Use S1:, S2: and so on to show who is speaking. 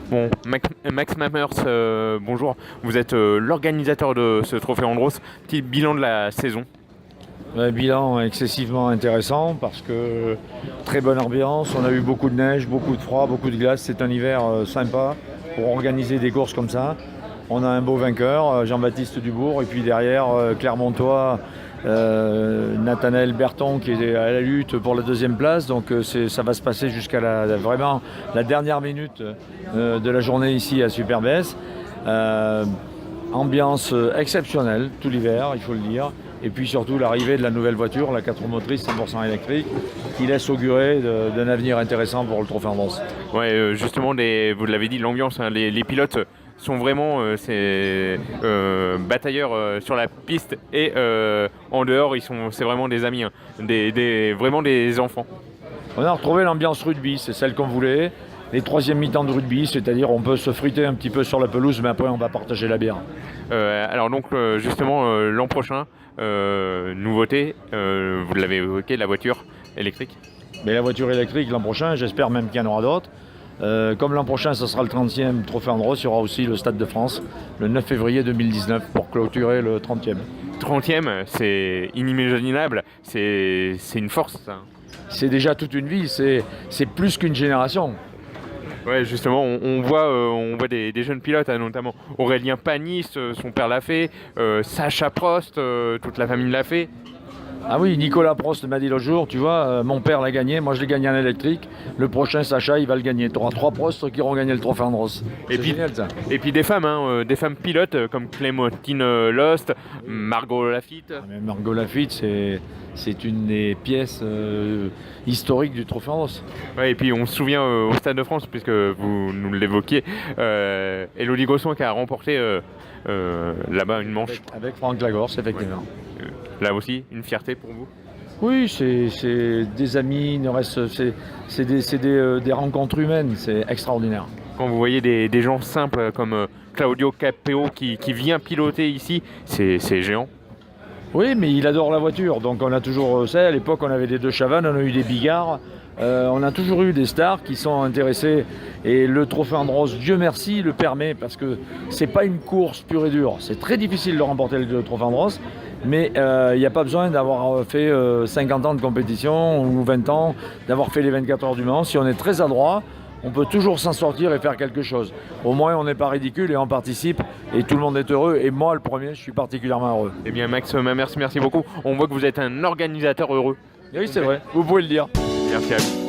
S1: Bon, Max Mammers, bonjour. Vous êtes l'organisateur de ce trophée Andros. Petit bilan de la saison.
S2: Un bilan excessivement intéressant parce que très bonne ambiance, on a eu beaucoup de neige, beaucoup de froid, beaucoup de glace, c'est un hiver sympa pour organiser des courses comme ça. On a un beau vainqueur, Jean-Baptiste Dubourg, et puis derrière Clermontois, Nathanaël Berton qui est à la lutte pour la deuxième place, donc ça va se passer jusqu'à vraiment la dernière minute de la journée ici à Super-Besse. Ambiance exceptionnelle tout l'hiver, il faut le dire. Et puis surtout l'arrivée de la nouvelle voiture, la 4 motrices 100% électrique, qui laisse augurer d'un avenir intéressant pour le Trophée Andros.
S1: Ouais, justement, vous l'avez dit, l'ambiance, hein, les pilotes sont vraiment batailleurs sur la piste et en dehors, c'est vraiment des amis, hein, vraiment des enfants.
S2: On a retrouvé l'ambiance rugby, c'est celle qu'on voulait. Les troisièmes mi-temps de rugby, c'est-à-dire on peut se friter un petit peu sur la pelouse, mais après on va partager la bière.
S1: Alors donc justement l'an prochain, nouveauté, vous l'avez évoqué, la voiture électrique.
S2: Mais la voiture électrique l'an prochain, j'espère même qu'il y en aura d'autres. Comme l'an prochain, ce sera le 30e Trophée Andros, il y aura aussi le Stade de France le 9 février 2019 pour clôturer le 30e.
S1: 30e, c'est inimaginable, c'est une force ça.
S2: C'est déjà toute une vie, c'est plus qu'une génération.
S1: Ouais, justement, on voit des jeunes pilotes, hein, notamment Aurélien Panis, son père l'a fait, Sacha Prost, toute la famille l'a fait.
S2: Ah oui, Nicolas Prost m'a dit l'autre jour, tu vois, mon père l'a gagné, moi je l'ai gagné en électrique, le prochain Sacha il va le gagner. Tu auras 3 Prost qui auront gagné le Trophée Andros.
S1: C'est génial ça. Et puis des femmes, hein, des femmes pilotes comme Clémentine Lost, Margot Lafitte.
S2: Ah, mais Margot Lafitte, c'est une des pièces historiques du Trophée Andros.
S1: Ouais, et puis on se souvient au Stade de France, puisque vous nous l'évoquiez, Élodie Gosson qui a remporté là-bas une manche.
S2: Avec Franck Lagorce, effectivement.
S1: Ouais. Là aussi, une fierté pour vous?
S2: Oui, c'est des amis, c'est des rencontres humaines, c'est extraordinaire.
S1: Quand vous voyez des gens simples comme Claudio Capeo qui vient piloter ici, c'est géant.
S2: Oui, mais il adore la voiture, donc on a toujours, à l'époque on avait des deux Chavannes, on a eu des Bigards, on a toujours eu des stars qui sont intéressés, et le Trophée Andros, Dieu merci, le permet, parce que c'est pas une course pure et dure, c'est très difficile de remporter le Trophée Andros, mais il n'y a pas besoin d'avoir fait 50 ans de compétition ou 20 ans, d'avoir fait les 24 heures du Mans. Si on est très adroit, on peut toujours s'en sortir et faire quelque chose. Au moins, on n'est pas ridicule et on participe et tout le monde est heureux. Et moi, le premier, je suis particulièrement heureux.
S1: Eh bien, Max Mammers, merci beaucoup. On voit que vous êtes un organisateur heureux.
S2: Oui, c'est vrai. Vous pouvez le dire.
S1: Merci à vous.